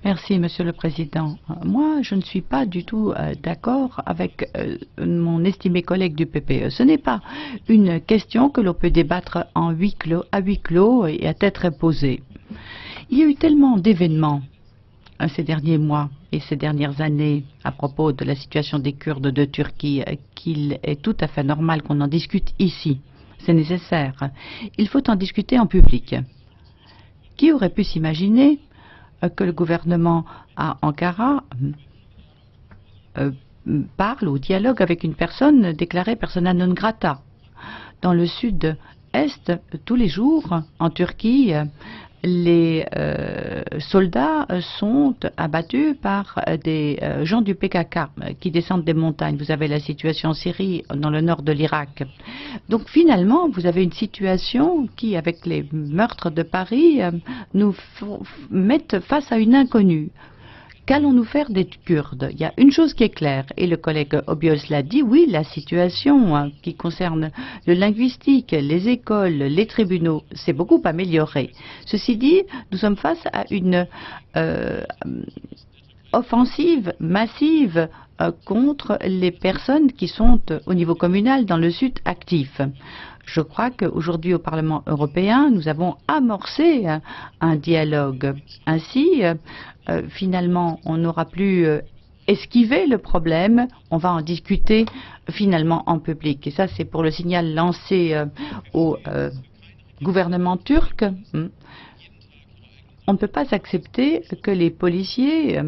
Merci, Monsieur le Président. Moi, je ne suis pas du tout d'accord avec mon estimé collègue du PPE. Ce n'est pas une question que l'on peut débattre à huis clos et à tête reposée. Il y a eu tellement d'événements ces derniers mois et ces dernières années à propos de la situation des Kurdes de Turquie qu'il est tout à fait normal qu'on en discute ici. C'est nécessaire. Il faut en discuter en public. Qui aurait pu s'imaginer que le gouvernement à Ankara parle ou dialogue avec une personne déclarée persona non grata? Dans le sud-est, tous les jours, en Turquie, les soldats sont abattus par des gens du PKK qui descendent des montagnes. Vous avez la situation en Syrie, dans le nord de l'Irak. Donc finalement, vous avez une situation qui, avec les meurtres de Paris, nous mettent face à une inconnue. Qu'allons-nous faire des Kurdes? Il y a une chose qui est claire, et le collègue Obiols l'a dit, oui, la situation qui concerne le linguistique, les écoles, les tribunaux, s'est beaucoup améliorée. Ceci dit, nous sommes face à une offensive massive contre les personnes qui sont au niveau communal dans le Sud actifs. Je crois qu'aujourd'hui au Parlement européen, nous avons amorcé un dialogue. Ainsi, finalement, on n'aura plus esquivé le problème, on va en discuter finalement en public. Et ça, c'est pour le signal lancé au gouvernement turc. On ne peut pas accepter que les policiers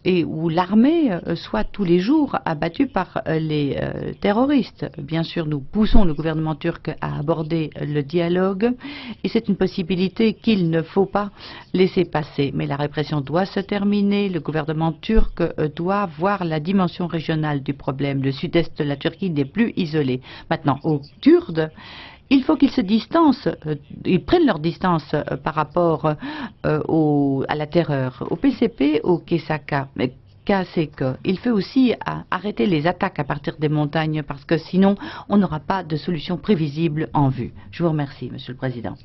ou l'armée soient tous les jours abattus par les terroristes. Bien sûr, nous poussons le gouvernement turc à aborder le dialogue et c'est une possibilité qu'il ne faut pas laisser passer. Mais la répression doit se terminer. Le gouvernement turc doit voir la dimension régionale du problème. Le sud-est de la Turquie n'est plus isolé. Maintenant, aux Kurdes, il faut qu'ils se distancent, ils prennent leur distance par rapport à la terreur, au PCP, au KCK. Il faut aussi arrêter les attaques à partir des montagnes parce que sinon on n'aura pas de solution prévisible en vue. Je vous remercie, Monsieur le Président.